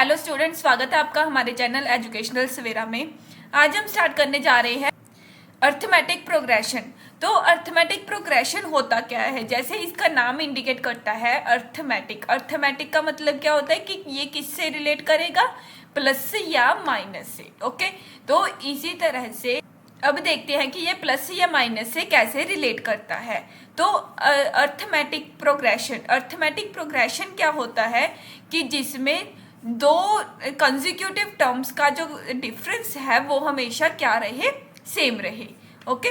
Hello students, स्वागत है आपका हमारे चैनल एजुकेशनल सवेरा में। आज हम स्टार्ट करने जा रहे हैं अर्थमेटिक प्रोग्रेशन। तो अर्थमेटिक प्रोग्रेशन होता क्या है? जैसे इसका नाम इंडिकेट करता है अर्थमेटिक। अर्थमेटिक का मतलब क्या होता है कि ये किससे रिलेट करेगा? प्लस या माइनस से। ओके, तो इसी तरह से अब देखते हैं कि ये प्लस या माइनस से कैसे रिलेट करता है। तो अर्थमेटिक प्रोग्रेशन क्या होता है कि जिसमें दो कंसेक्यूटिव टर्म्स का जो डिफरेंस है वो हमेशा क्या रहे? सेम रहे। ओके,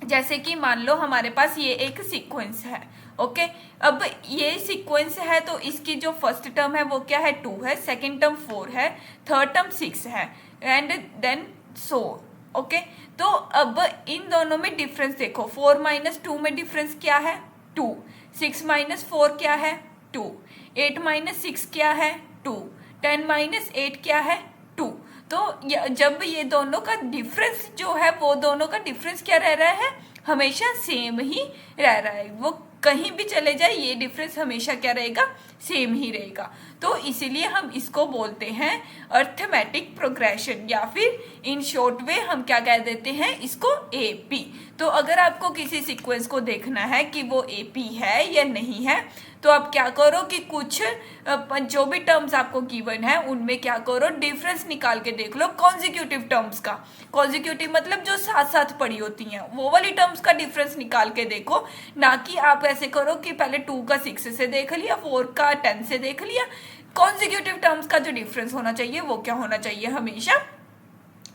जैसे कि मान लो हमारे पास ये एक सीक्वेंस है। ओके, अब ये सीक्वेंस है तो इसकी जो फर्स्ट टर्म है वो क्या है? 2 है, सेकेंड टर्म 4 है, थर्ड टर्म 6 है एंड देन सो। ओके, तो अब इन दोनों में डिफरेंस देखो। 4 माइनस 2 में डिफरेंस क्या है? 2। 6 माइनस 4 क्या है? 2। 8 माइनस 6 क्या है? 2। 10 माइनस 8 क्या है? 2। तो जब ये दोनों का डिफरेंस जो है वो दोनों का डिफरेंस क्या रह रहा है? हमेशा सेम ही रह रहा है। वो कहीं भी चले जाए ये डिफरेंस हमेशा क्या रहेगा? सेम ही रहेगा। तो इसीलिए हम इसको बोलते हैं अर्थमेटिक प्रोग्रेशन, या फिर इन शॉर्ट वे हम क्या कह देते हैं इसको? एपी। तो अगर आपको किसी सीक्वेंस को देखना है कि वो एपी है या नहीं है, तो आप क्या करो कि कुछ जो भी टर्म्स आपको गिवन है उनमें क्या करो? डिफरेंस निकाल के देख लो कॉन्जिक्यूटिव टर्म्स का। कॉन्जिक्यूटिव मतलब जो साथ साथ पड़ी होती हैं, वो वाली टर्म्स का डिफरेंस निकाल के देखो। ना कि आप ऐसे करो कि पहले 2 का 6 से देख लिया, 4 का 10 से देख लिया। कॉन्जिक्यूटिव टर्म्स का जो डिफरेंस होना चाहिए वो क्या होना चाहिए? हमेशा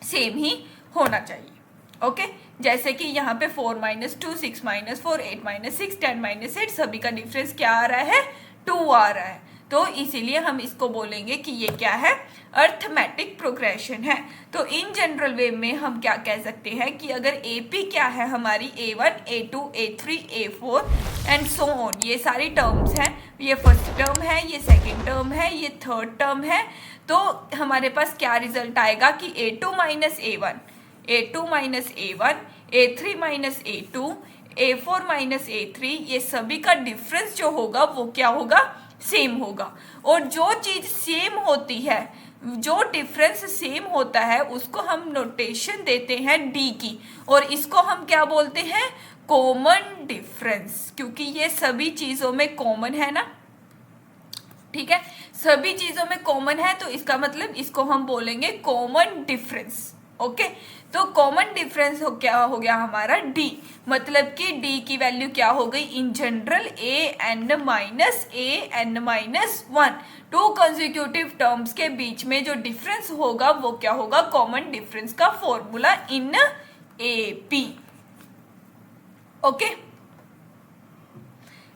सेम ही होना चाहिए। ओके, जैसे कि यहाँ पे 4 माइनस 2, 6 माइनस 4, 8 माइनस 6, 10 माइनस 8, सभी का डिफरेंस क्या आ रहा है? 2 आ रहा है। तो इसीलिए हम इसको बोलेंगे कि ये क्या है? अर्थमेटिक प्रोग्रेशन है। तो इन जनरल वे में हम क्या कह सकते हैं कि अगर एपी क्या है हमारी? A1, A2, A3, A4 and so on, ये सारी टर्म्स हैं। ये फर्स्ट टर्म है, ये सेकेंड टर्म है, ये थर्ड टर्म है। तो हमारे पास क्या रिजल्ट आएगा कि A2 minus A1, A2 minus A1, A3 minus A2, A4 minus A3, ये सभी का डिफरेंस जो होगा वो क्या होगा? सेम होगा। और जो चीज सेम होती है, जो डिफरेंस सेम होता है, उसको हम नोटेशन देते हैं डी की, और इसको हम क्या बोलते हैं? कॉमन डिफरेंस, क्योंकि ये सभी चीजों में कॉमन है ना। ठीक है, सभी चीजों में कॉमन है, तो इसका मतलब इसको हम बोलेंगे कॉमन डिफरेंस। ओके, तो कॉमन डिफरेंस क्या हो गया हमारा? डी। मतलब कि डी की वैल्यू क्या हो गई? In general an minus a(n-1), to consecutive terms के बीच में जो डिफरेंस होगा वो क्या होगा? कॉमन डिफरेंस का फॉर्मूला इन एपी। ओके,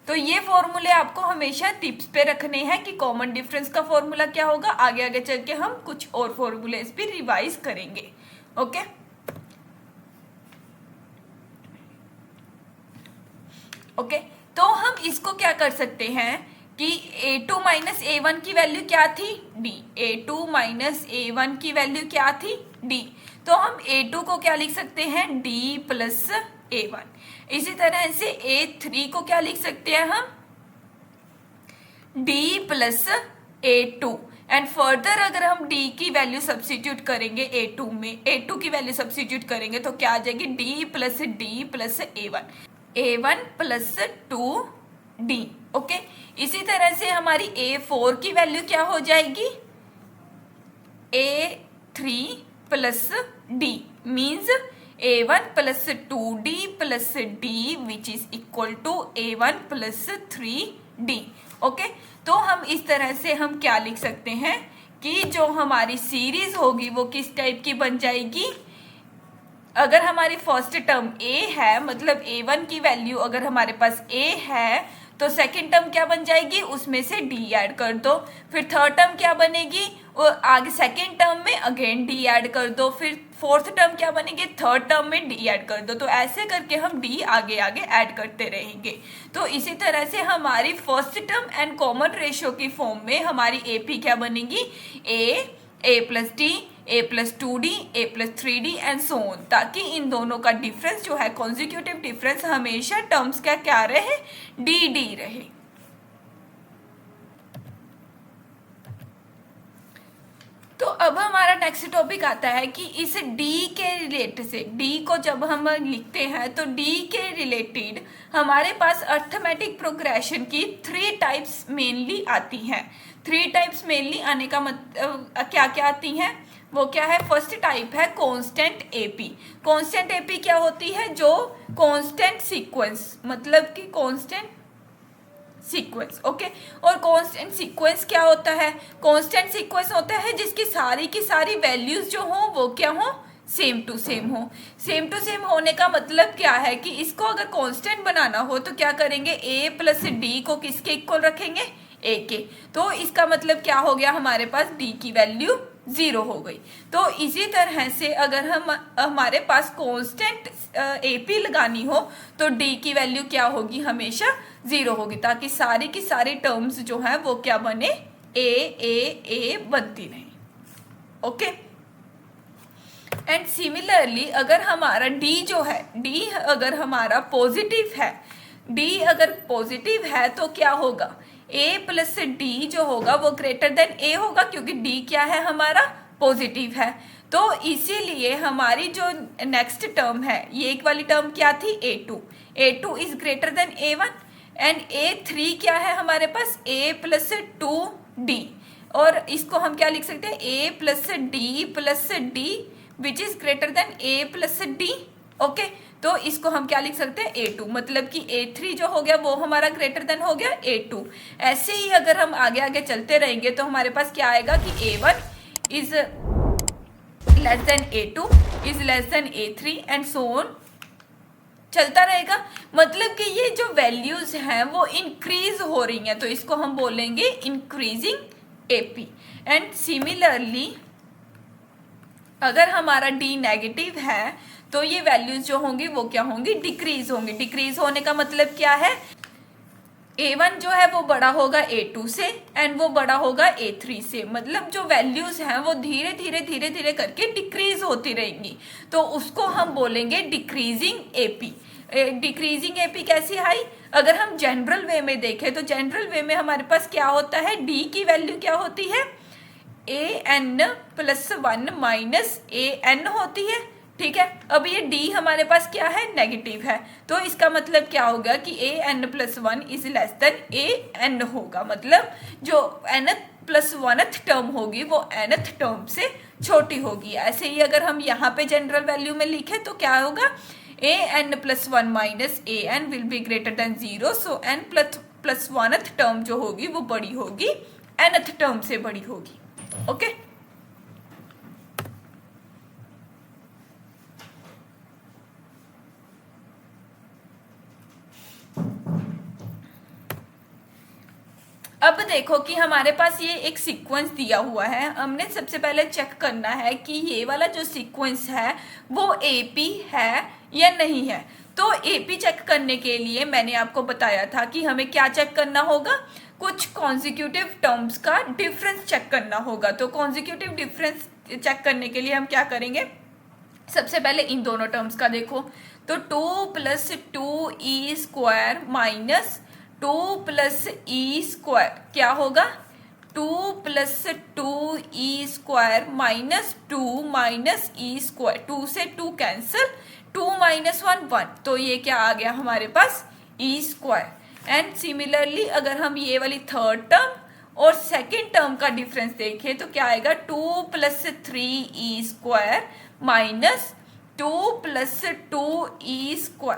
तो ये फॉर्मूले आपको हमेशा टिप्स पे रखने हैं कि कॉमन डिफरेंस का फॉर्मूला क्या होगा। आगे आगे चल के हम कुछ और फॉर्मूलेस भी रिवाइज करेंगे। ओके, ओके, तो हम इसको क्या कर सकते हैं कि A2 माइनस A1 की वैल्यू क्या थी? D। A2 माइनस A1 की वैल्यू क्या थी? D। तो हम A2 को क्या लिख सकते हैं? D plus A1। इसी तरह से A3 को क्या लिख सकते हैं हम? D plus A2। And further अगर हम D की वैल्यू सब्सिट्यूट करेंगे A2 में, A2 की वैल्यू सब्सिट्यूट करेंगे तो क्या आ जाएगी? D plus A1, A1 plus 2D। Okay, इसी तरह से हमारी A4 की वैल्यू क्या हो जाएगी? A3 plus D means A1 plus 2D plus D which is equal to A1 plus 3D। Okay, तो हम इस तरह से हम क्या लिख सकते हैं कि जो हमारी सीरीज होगी वो किस टाइप की बन जाएगी? अगर हमारी फर्स्ट टर्म A है, मतलब A1 की वैल्यू अगर हमारे पास A है, तो सेकेंड टर्म क्या बन जाएगी? उसमें से D ऐड कर दो। फिर थर्ड टर्म क्या बनेगी? और आगे सेकेंड टर्म में अगेन D ऐड कर दो। फिर फोर्थ टर्म क्या बनेगी? थर्ड टर्म में D ऐड कर दो। तो ऐसे करके हम D आगे आगे ऐड करते रहेंगे। तो इसी तरह से हमारी first term and common ratio की फॉर्म में हमारी AP क्या बनेगी? A plus D, A plus 2D, A plus 3D and so on, ताकि इन दोनों का डिफरेंस जो है कॉन्जिक्यूटिव डिफरेंस हमेशा टर्म्स का क्या रहे? D रहे। तो अब हमारा नेक्स्ट टॉपिक आता है कि इस डी के रिलेट से, डी को जब हम लिखते हैं तो डी के रिलेटेड हमारे पास अर्थमेटिक प्रोग्रेशन की 3 टाइप्स मेनली आती हैं। 3 टाइप्स मेनली आने का मतलब क्या क्या आती हैं, वो क्या है? फर्स्ट टाइप है कांस्टेंट एपी। कांस्टेंट एपी क्या होती है? जो कांस्टेंट सीक्वेंस, मतलब कि कांस्टेंट सीक्वेंस, ओके। और कांस्टेंट सीक्वेंस क्या होता है? कांस्टेंट सीक्वेंस होता है जिसकी सारी की सारी वैल्यूज जो हो वो क्या हो? सेम टू सेम हो। सेम टू सेम होने का मतलब क्या है कि इसको अगर कांस्टेंट बनाना हो तो क्या करेंगे? a प्लस डी को किसके इक्वल रखेंगे? a के। तो इसका मतलब क्या हो गया? हमारे पास d की वैल्यू 0 हो गई। तो इसी तरह से अगर हमारे पास कांस्टेंट एपी लगानी हो तो डी की वैल्यू क्या होगी? हमेशा 0 होगी, ताकि सारी की सारी टर्म्स जो है वो क्या बने? ए बनती रहे, ओके। एंड सिमिलरली अगर हमारा डी जो है, डी अगर हमारा पॉजिटिव है, डी अगर पॉजिटिव है तो क्या होगा? ए प्लस डी जो होगा वो ग्रेटर देन ए होगा, क्योंकि डी क्या है? हमारा पॉजिटिव है। तो इसीलिए हमारी जो नेक्स्ट टर्म है, ये एक वाली टर्म क्या थी? a2 is greater than a1 and a3 क्या है हमारे पास? a प्लस 2d, और इसको हम क्या लिख सकते हैं? a plus D which is greater than a plus D, okay. तो इसको हम क्या लिख सकते हैं? a2, मतलब कि a3 जो हो गया वो हमारा ग्रेटर देन हो गया a2। ऐसे ही अगर हम आगे आगे चलते रहेंगे तो हमारे पास क्या आएगा कि a1 is less than a2 is less than a3 and so on चलता रहेगा। मतलब कि ये जो वैल्यूज हैं वो इंक्रीज हो रही हैं, तो इसको हम बोलेंगे इंक्रीजिंग एपी। एंड सिमिलरली अगर हमारा डी नेगेटिव है तो ये वैल्यूज जो होंगी वो क्या होंगी? डिक्रीज होंगी। डिक्रीज होने का मतलब क्या है? a1 जो है वो बड़ा होगा a2 से एंड वो बड़ा होगा a3 से, मतलब जो वैल्यूज हैं वो धीरे धीरे करके डिक्रीज होती रहेंगी, तो उसको हम बोलेंगे डिक्रीजिंग एपी। डिक्रीजिंग एपी कैसी आई? अगर हम जनरल वे में देखें तो जनरल वे में हमारे पास क्या होता है? डी की वैल्यू क्या होती है? an+1 माइनस an होती है, ठीक है। अब ये d हमारे पास क्या है? नेगेटिव है, तो इसका मतलब क्या होगा कि an+1 is less than an होगा, मतलब जो n+1th टर्म होगी वो nth टर्म से छोटी होगी। ऐसे ही अगर हम यहाँ पे जनरल वैल्यू में लिखें तो क्या होगा? an+1 minus an will be greater than 0, so n+1th term जो होगी वो बड़ी होगी nth टर्म से बड़ी होगी, ओके। अब देखो कि हमारे पास ये एक सीक्वेंस दिया हुआ है, हमने सबसे पहले चेक करना है कि ये वाला जो सीक्वेंस है वो एपी है या नहीं है। तो एपी चेक करने के लिए मैंने आपको बताया था कि हमें क्या चेक करना होगा? कुछ कॉन्जिक्यूटिव टर्म्स का डिफरेंस चेक करना होगा। तो कॉन्जिक्यूटिव डिफरेंस चेक करने के लिए हम क्या करेंगे? सबसे पहले इन दोनों टर्म्स का देखो, तो 2 + 2e² माइनस 2 + e² क्या होगा? 2 + 2e² माइनस 2 माइनस e², 2 से 2 कैंसिल, 2 - 1 1, तो ये क्या आ गया हमारे पास? e²। एंड सिमिलरली अगर हम ये वाली थर्ड टर्म और सेकेंड टर्म का डिफरेंस देखें तो क्या आएगा? 2 + 3e² माइनस 2 + 2e²,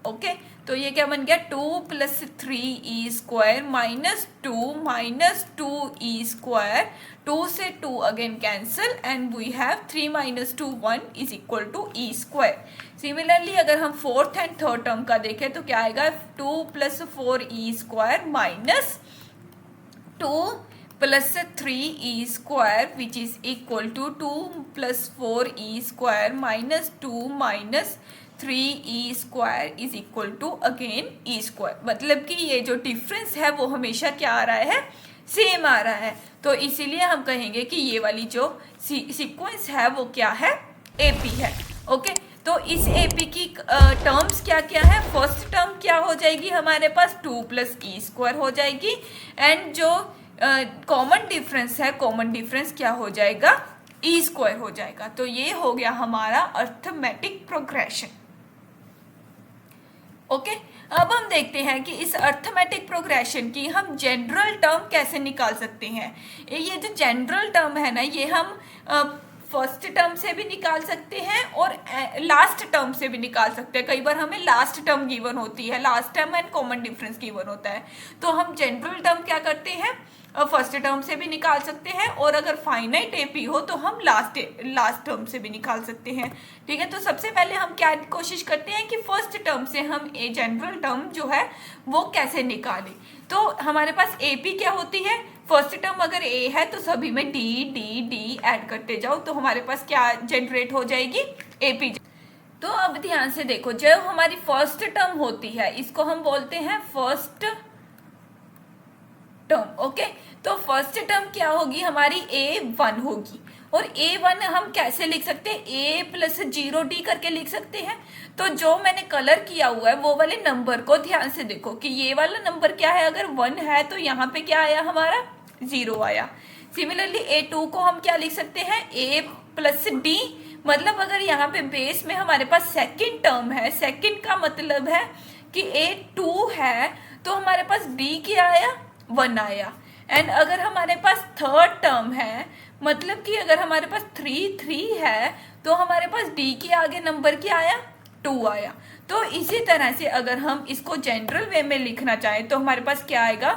ओके। तो ये क्या बन गया? 2 + 3e² माइनस 2 माइनस 2e², 2 से 2 again cancel and we have 3 - 2 1 is equal to e²। Similarly अगर हम फोर्थ एंड थर्ड टर्म का देखें तो क्या आएगा? 2 + 4e² minus 2 + 3e² which is equal to 2 + 4e² minus 2 minus 3e² is equal to again e²। मतलब कि ये जो डिफरेंस है वो हमेशा क्या आ रहा है? सेम आ रहा है। तो इसीलिए हम कहेंगे कि ये वाली जो सीक्वेंस है वो क्या है? एपी है, ओके। तो इस एपी की टर्म्स क्या क्या है? फर्स्ट टर्म क्या हो जाएगी हमारे पास? 2 + e² हो जाएगी, एंड जो कॉमन डिफरेंस है, कॉमन डिफरेंस क्या हो जाएगा, ई स्क्वायर हो जाएगा। तो ये हो गया हमारा अर्थमेटिक प्रोग्रेशन। ओके, अब हम देखते हैं कि इस अर्थमेटिक प्रोग्रेशन की हम जनरल टर्म कैसे निकाल सकते हैं। ये जो जनरल टर्म है ना, ये हम फर्स्ट टर्म से भी निकाल सकते हैं और लास्ट टर्म से भी निकाल सकते हैं। कई बार हमें लास्ट टर्म गिवन होती है, last term and common difference given होता है, तो हम जनरल टर्म क्या करते हैं, फर्स्ट टर्म से भी निकाल सकते हैं, और अगर फाइनाइट एपी हो तो हम लास्ट टर्म से भी निकाल सकते हैं। ठीक है, तो सबसे पहले हम क्या कोशिश करते हैं कि फर्स्ट टर्म से हम ए जनरल टर्म जो है वो कैसे निकालें। तो हमारे पास एपी क्या होती है, फर्स्ट टर्म अगर ए है तो सभी में डी डी डी ऐड करते जाओ, तो हमारे पास क्या जनरेट हो जाएगी, एपी। तो अब ध्यान से देखो, जो हमारी फर्स्ट टर्म होती है इसको हम बोलते हैं फर्स्ट टर्म। ओके, तो फर्स्ट टर्म क्या होगी हमारी, A1 होगी। और A1 हम कैसे लिख सकते हैं, A प्लस 0D करके लिख सकते हैं। तो जो मैंने कलर किया हुआ है वो वाले नंबर को ध्यान से देखो कि ये वाला नंबर क्या है, अगर 1 है तो यहाँ पे क्या आया हमारा, 0 आया। सिमिलरली A2 को हम क्या लिख सकते हैं, A प्लस D, मतलब अगर यहाँ पे बेस में हमारे पास सेकेंड टर्म है, सेकेंड का मतलब है कि A2 है तो हमारे पास D क्या आया, 1 आया। एंड अगर हमारे पास थर्ड टर्म है, मतलब कि अगर हमारे पास 3 है तो हमारे पास डी के आगे नंबर क्या आया, 2 आया। तो इसी तरह से अगर हम इसको जनरल वे में लिखना चाहें तो हमारे पास क्या आएगा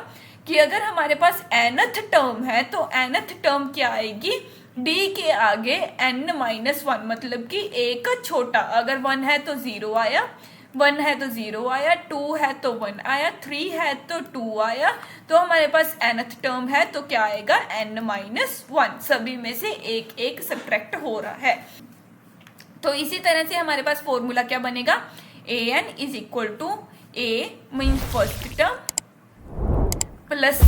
कि अगर हमारे पास nth टर्म है तो nth टर्म क्या आएगी, डी के आगे n-1, मतलब कि एक छोटा, अगर 1 है तो 0 आया, 1 है तो 0 आया, 2 है तो 1 आया, 3 है तो 2 आया। तो हमारे पास nth टर्म है तो क्या आएगा, n-1, सभी में से एक एक सब्ट्रैक्ट हो रहा है। तो इसी तरह से हमारे पास फॉर्मूला क्या बनेगा, an is equal to a means first term plus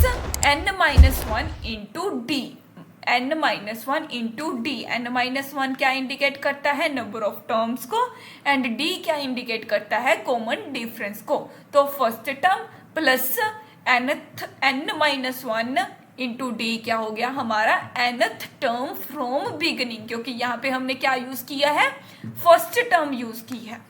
n-1 into d, n-1 into d. n-1 क्या इंडिकेट करता है, नंबर ऑफ टर्म्स को, एंड डी क्या इंडिकेट करता है, कॉमन डिफरेंस को। तो first term plus n-1 into d क्या हो गया हमारा, nth टर्म फ्रॉम बिगिनिंग, क्योंकि यहाँ पे हमने क्या यूज किया है, फर्स्ट टर्म यूज की है।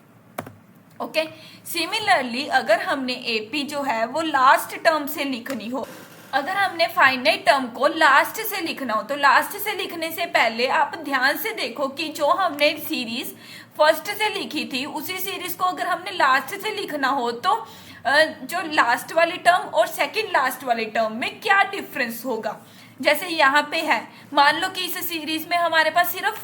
ओके, सिमिलरली अगर हमने एपी जो है वो लास्ट टर्म से लिखनी हो, अगर हमने फाइनाइट टर्म को लास्ट से लिखना हो, तो लास्ट से लिखने से पहले आप ध्यान से देखो कि जो हमने सीरीज फर्स्ट से लिखी थी उसी सीरीज को अगर हमने लास्ट से लिखना हो तो जो लास्ट वाली टर्म और सेकंड लास्ट वाली टर्म में क्या डिफरेंस होगा। जैसे यहाँ पे है, मान लो कि इस सीरीज में हमारे पास सिर्फ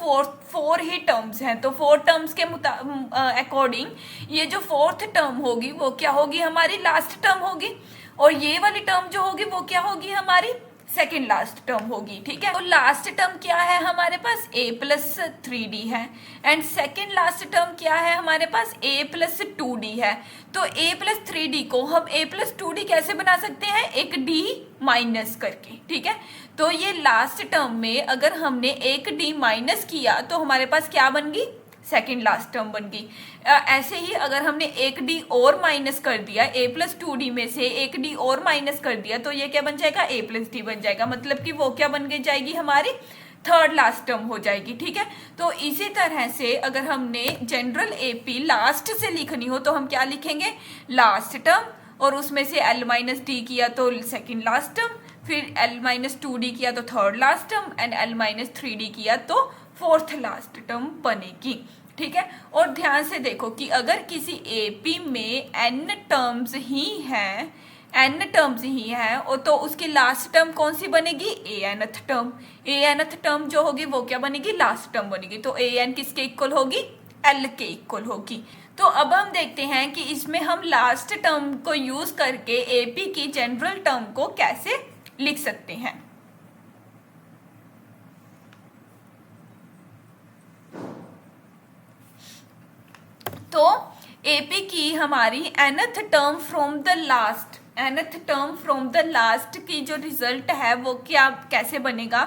फोर ही टर्म्स हैं, तो 4 टर्म्स के अकॉर्डिंग ये जो फोर्थ टर्म होगी वो क्या होगी, हमारी लास्ट टर्म होगी, और ये वाली टर्म जो होगी वो क्या होगी, हमारी सेकेंड लास्ट टर्म होगी। ठीक है, तो लास्ट टर्म क्या है हमारे पास, a प्लस 3d है, एंड सेकेंड लास्ट टर्म क्या है हमारे पास, a प्लस 2d है। तो a प्लस 3d को हम a प्लस 2d कैसे बना सकते हैं, एक d माइनस करके। ठीक है, तो ये लास्ट टर्म में अगर हमने एक d माइनस किया तो हमारे पास क्या बन गई, सेकेंड लास्ट टर्म बन गई। ऐसे ही अगर हमने एक डी और माइनस कर दिया, a प्लस 2d में से एक डी और माइनस कर दिया तो ये क्या बन जाएगा, a प्लस डी बन जाएगा, मतलब कि वो क्या बन गई जाएगी, हमारी थर्ड लास्ट टर्म हो जाएगी। ठीक है, तो इसी तरह से अगर हमने जनरल एपी लास्ट से लिखनी हो तो हम क्या लिखेंगे, लास्ट टर्म, और उसमें से l माइनस डी किया तो सेकेंड लास्ट टर्म, फिर l माइनस 2d किया तो third last term, and l minus 3d किया तो फोर्थ लास्ट टर्म बनेगी। ठीक है, और ध्यान से देखो कि अगर किसी एपी में n टर्म्स ही हैं, n टर्म्स ही हैं, और तो उसकी लास्ट टर्म कौन सी बनेगी, anth टर्म। anth टर्म जो होगी वो क्या बनेगी, लास्ट टर्म बनेगी। तो an किसके इक्वल होगी, l के इक्वल होगी। तो अब हम देखते हैं कि इसमें हम लास्ट टर्म को यूज करके एपी की जनरल टर्म को कैसे लिख सकते हैं। तो एपी की हमारी nth term from the last, nth term from the last की जो रिजल्ट है वो क्या कैसे बनेगा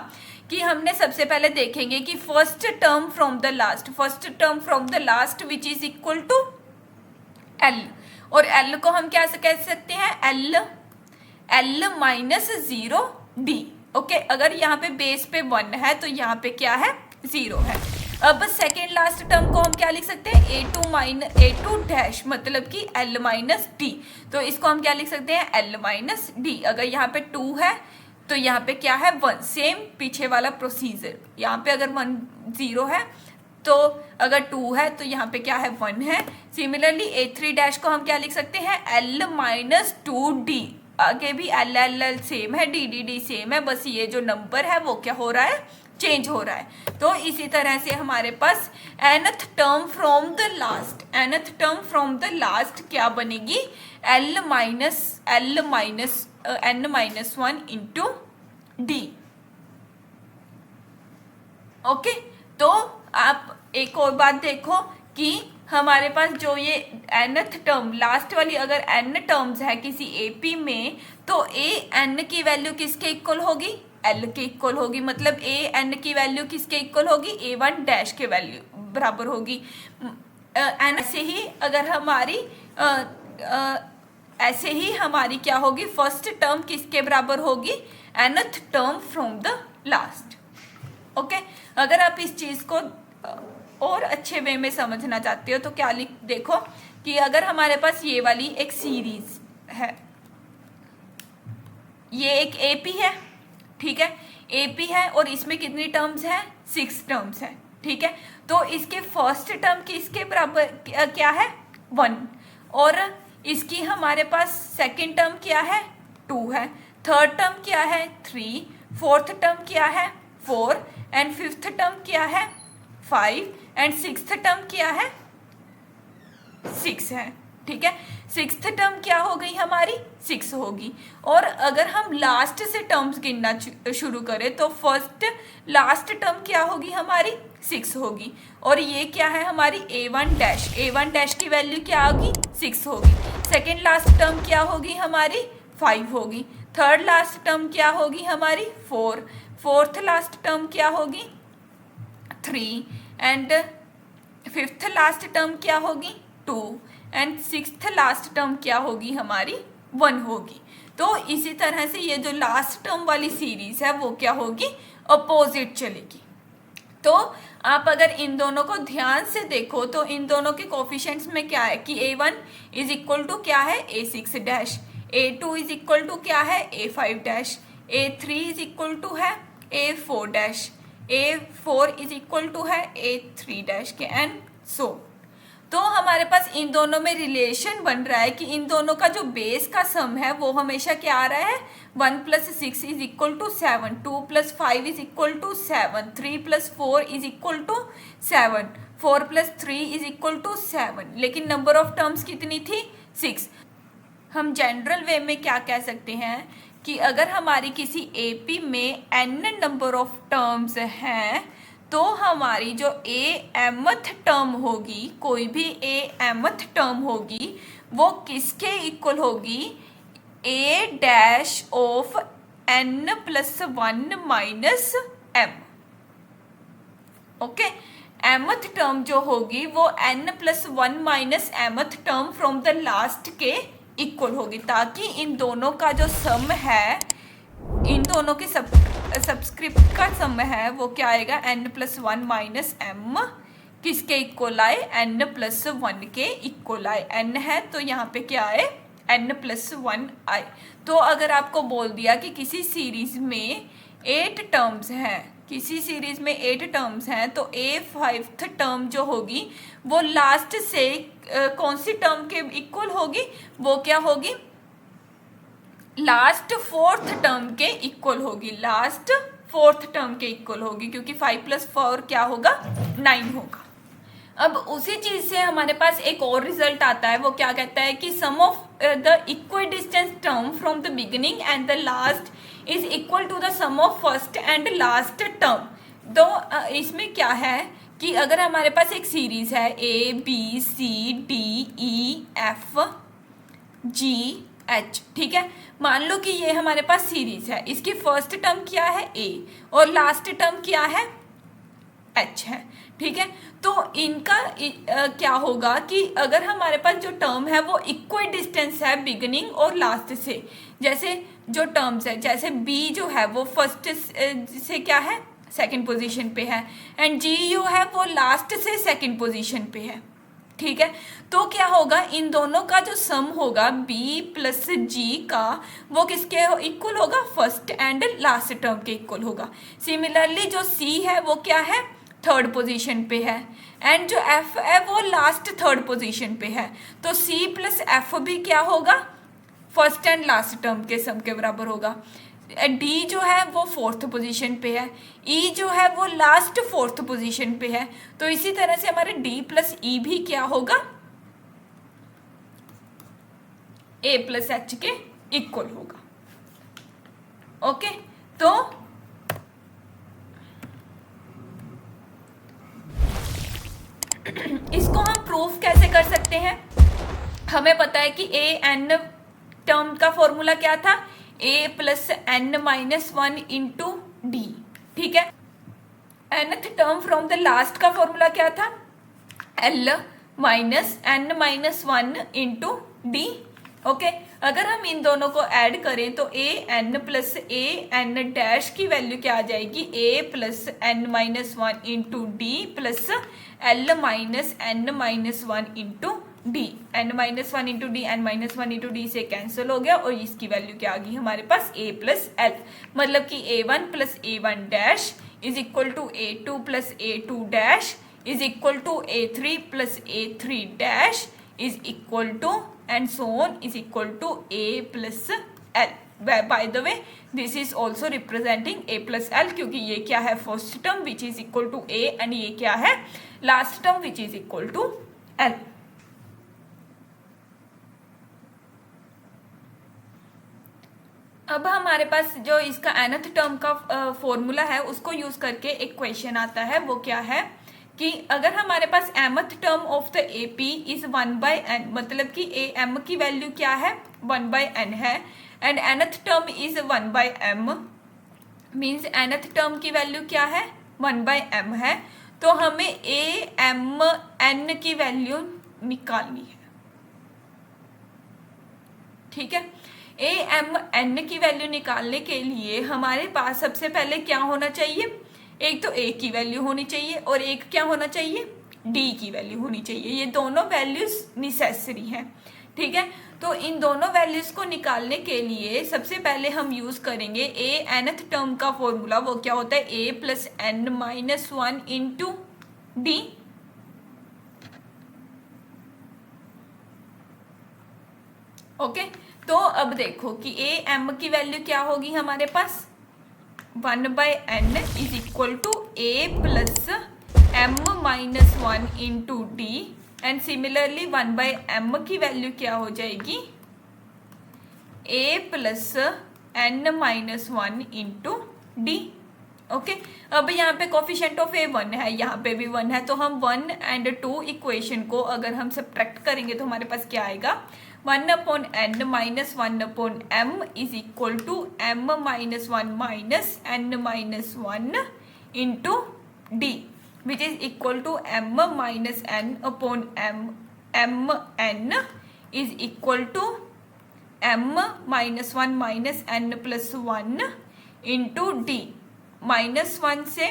कि हमने सबसे पहले देखेंगे कि first term from the last, first term from the last which is equal to l, और l को हम क्या कह सकते हैं, l माइनस 0 डी। ओके, अगर यहाँ पे बेस पे 1 है तो यहाँ पे क्या है, 0 है। अब सेकेंड लास्ट टर्म को हम क्या लिख सकते हैं, a2 डैश मतलब कि l माइनस डी। तो इसको हम क्या लिख सकते हैं, l माइनस डी। अगर यहाँ पे 2 है तो यहाँ पे क्या है, 1। सेम पीछे वाला प्रोसीजर, यहाँ पे अगर 1 0 है तो अगर 2 है तो यहाँ पे क्या है, 1 है। सिमिलरली a3 डैश को हम क्या लिख सकते हैं, l माइनस 2d। आगे भी l सेम है, d सेम है, बस ये जो नंबर है वो क्या हो रहा है, चेंज हो रहा है। तो इसी तरह से हमारे पास nth term from the last क्या बनेगी, n minus 1 into D. Okay, तो आप एक और बात देखो कि हमारे पास जो ये nth टर्म लास्ट वाली, अगर n टर्म्स है किसी AP में तो an की वैल्यू किसके इक्वल होगी, l के इक्वल होगी। मतलब an की वैल्यू किसके इक्वल होगी, a1 डैश के वैल्यू बराबर होगी। ऐसे ही अगर हमारी ऐसे ही हमारी क्या होगी, फर्स्ट टर्म किसके बराबर होगी, nth term from the last. Okay, अगर आप इस चीज को और अच्छे वे में समझना चाहते हो तो क्या देखो कि अगर हमारे पास ये वाली एक सीरीज है, ये एक AP है, ठीक है, AP है और इसमें कितनी टर्म्स है, 6 टर्म्स है, ठीक है। तो इसके फर्स्ट टर्म किसके बराबर क्या है, 1, और इसकी हमारे पास सेकंड टर्म क्या है, 2 है, थर्ड टर्म क्या है, 3, फोर्थ टर्म क्या है, 4, एंड फिफ्थ टर्म क्या है, 5, एंड सिक्स्थ टर्म क्या है, 6 है, ठीक है। सिक्स्थ टर्म क्या हो गई हमारी, 6 होगी। और अगर हम लास्ट से टर्म्स गिनना शुरू करें तो फर्स्ट लास्ट टर्म क्या होगी हमारी, 6 होगी। और ये क्या है हमारी a1 डैश की वैल्यू क्या होगी, 6 होगी। सेकेंड लास्ट टर्म क्या होगी हमारी, 5 होगी। थर्ड लास्ट टर्म क्या होगी हमारी, 4। फोर्थ लास्ट टर्म क्या होगी, 3, एंड फिफ्थ लास्ट टर्म क्या होगी, 2, एंड सिक्स्थ लास्ट टर्म क्या होगी हमारी, 1 होगी। तो इसी तरह से ये जो लास्ट टर्म वाली सीरीज है वो क्या होगी, अपोजिट चलेगी। तो आप अगर इन दोनों को ध्यान से देखो तो इन दोनों के कोफिशिएंट्स में क्या है कि a1 इज इक्वल टू क्या है, a6 dash, a2 is equal to क्या है, a5 dash, a3 is equal to है a4 dash, a4 is equal to है a3 डैश के, एंड सो। तो हमारे पास इन दोनों में रिलेशन बन रहा है कि इन दोनों का जो बेस का सम है वो हमेशा क्या आ रहा है, 1 + 6 is equal to 7, 2 + 5 is equal to 7, 3 + 4 is equal to 7, 4 + 3 is equal to 7। लेकिन नंबर ऑफ टर्म्स कितनी थी, 6। हम जनरल वे में क्या कह सकते हैं कि अगर हमारी किसी AP में n नंबर ऑफ टर्म्स हैं तो हमारी जो mth टर्म होगी, कोई भी mth टर्म होगी, वो किसके इक्वल होगी, a dash of n + 1 minus m। Okay, mth term जो होगी वो n + 1 minus mth term from the last के इक्वल होगी, ताकि इन दोनों का जो सम है, इन दोनों के सबस्क्रिप्ट का सम है वो क्या आएगा, n + 1 माइनस m किसके इक्वल आए, n + 1 के इक्वल आए। n है तो यहाँ पे क्या आए, n + 1 आए। तो अगर आपको बोल दिया कि किसी सीरीज में 8 टर्म्स हैं, किसी सीरीज में 8 टर्म्स हैं, तो a5th टर्म जो होगी वो लास्ट से कौन सी टर्म के इक्वल होगी, वो क्या होगी, लास्ट 4th टर्म के इक्वल होगी, लास्ट 4th टर्म के इक्वल होगी, क्योंकि 5 + 4 क्या होगा, 9 होगा। अब उसी चीज से हमारे पास एक और रिजल्ट आता है, वो क्या कहता है कि sum of the equidistance term from the beginning and the last is equal to the sum of first and last term. तो इसमें क्या है कि अगर हमारे पास एक सीरीज है ABCDEFGH, ठीक है, मान लो कि ये हमारे पास सीरीज है, इसकी फर्स्ट टर्म क्या है a और लास्ट टर्म क्या है एच है। ठीक है, तो इनका क्या होगा कि अगर हमारे पास जो टर्म है वो इक्वल डिस्टेंस है बिगिनिंग और लास्ट से, जैसे जो टर्म्स है, जैसे बी जो है वो फर्स्ट से क्या है, सेकंड पोजीशन पे है, एंड जी जो है वो लास्ट से सेकंड पोजीशन पे है। ठीक है, तो क्या होगा, इन दोनों का जो सम होगा बी प्लस जी का, वो किसके इक्वल होगा, फर्स्ट एंड लास्ट टर्म के इक्वल होगा। सिमिलरली जो सी है वो क्या है, थर्ड पोजीशन पे है, एंड जो एफ है वो लास्ट थर्ड पोजीशन पे है, तो सी प्लस एफ भी क्या होगा, फर्स्ट एंड लास्ट टर्म के सम के बराबर होगा। डी जो है वो फोर्थ पोजीशन पे है, ई जो है वो लास्ट फोर्थ पोजीशन पे है, तो इसी तरह से हमारे डी प्लस ई भी क्या होगा, ए प्लस एच के इक्वल होगा। ओके, तो इसको हम प्रूफ कैसे कर सकते हैं, हमें पता है कि ए एन टर्म का फॉर्मूला क्या था, A plus N minus one into D. ठीक है, nth term from the last का फॉर्मूला क्या था, L minus N minus one into D. Okay, अगर हम इन दोनों को ऐड करें तो A N plus A N dash की वैल्यू क्या आ जाएगी, A plus N minus one into D plus L minus N minus one into d. N minus one into d, n minus one into d से cancel हो गया और इसकी value क्या आ गई हमारे पास, ए प्लस एल, मतलब कि A one plus A one dash is equal to A two plus A two dash is equal to A three plus A three dash is equal to and so on is equal to a plus l. By the way, this is also representing a plus l, क्योंकि ये क्या है, first term which is equal to a, and ये क्या है, last term which is equal to l. अब हमारे पास जो इसका nth टर्म का फॉर्मूला है उसको यूज करके एक क्वेश्चन आता है, वो क्या है कि अगर हमारे पास mth term of the AP is 1/n, मतलब कि am की वैल्यू क्या है, 1/n है, and nth term is 1/m, means nth term की वैल्यू क्या है, 1/m है, तो हमें amn की वैल्यू निकालनी है। ठीक है, amn की वैल्यू निकालने के लिए हमारे पास सबसे पहले क्या होना चाहिए, एक तो a की वैल्यू होनी चाहिए और एक क्या होना चाहिए, d की वैल्यू होनी चाहिए। ये दोनों वैल्यूज निसेसरी हैं। ठीक है, तो इन दोनों वैल्यूज को निकालने के लिए सबसे पहले हम यूज करेंगे a nth टर्म का फॉर्मूला, वो क्या होता है, a plus N minus one into D. Okay, तो अब देखो कि am की वैल्यू क्या होगी हमारे पास, 1/n is equal to a plus m minus one into d, and similarly 1/m की वैल्यू क्या हो जाएगी, a plus n minus one into D. Okay, अब यहाँ पे कोफिशिएंट ऑफ a 1 है, यहाँ पे भी 1 है, तो हम 1 एंड 2 इक्वेशन को अगर हम सब्ट्रैक्ट करेंगे तो हमारे पास क्या आएगा, 1/n minus 1/m is equal to m minus one minus n minus one into d, which is equal to m minus n upon m n is equal to m minus one minus n plus one into d. Minus one से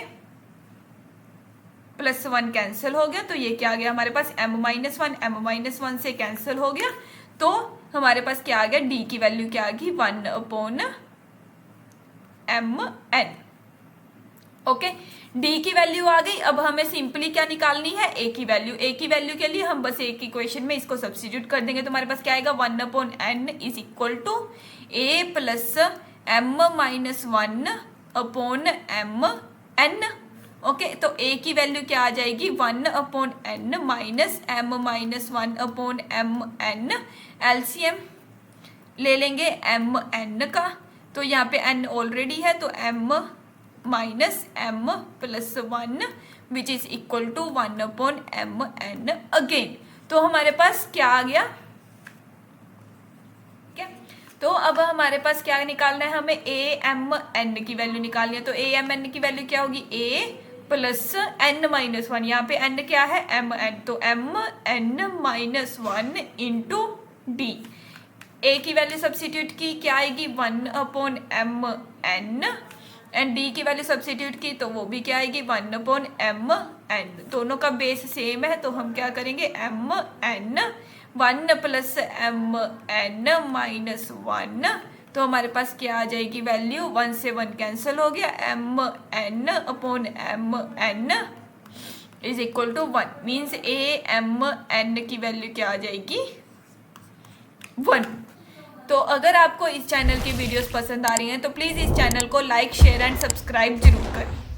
plus one cancel हो गया, तो ये क्या आ गया हमारे पास, m माइनस वन से कैंसिल हो गया, तो हमारे पास क्या आ गया, d की वैल्यू क्या आ गई, 1/m n। ओके, d की वैल्यू आ गई। अब हमें सिंपली क्या निकालनी है, a की वैल्यू। a की वैल्यू के लिए हम बस एक इक्वेशन में इसको सब्स्टिट्यूट कर देंगे, तो हमारे पास क्या आएगा, 1/n is equal to a plus m minus one upon m n। Okay, तो a की वैल्यू क्या आ जाएगी, 1/n minus m minus one upon m n। LCM ले लेंगे m n का, तो यहाँ पे n ऑलरेडी है, तो m minus m plus one which is equal to 1/m n again. तो हमारे पास क्या आ गया, तो अब हमारे पास क्या निकालना है, हमें a m n की वैल्यू निकालनी है, तो a m n की वैल्यू क्या होगी, a plus N minus one, यहाँ पे एन क्या है एम एन, तो M N minus one into D. A की वैल्यू सब्सिट्यूट की क्या आएगी 1/m n, एंड डी की वैल्यू सब्सिट्यूट की तो वो भी क्या आएगी 1/m n। दोनों का बेस सेम है तो हम क्या करेंगे m n 1 plus m n minus 1, तो हमारे पास क्या आ जाएगी वैल्यू 1 से 1 कैंसिल हो गया, m n/m n is equal to 1, means a m n की वैल्यू क्या आ जाएगी 1। तो अगर आपको इस चैनल की वीडियोस पसंद आ रही हैं तो प्लीज़ इस चैनल को लाइक शेयर एंड सब्सक्राइब जरूर करें।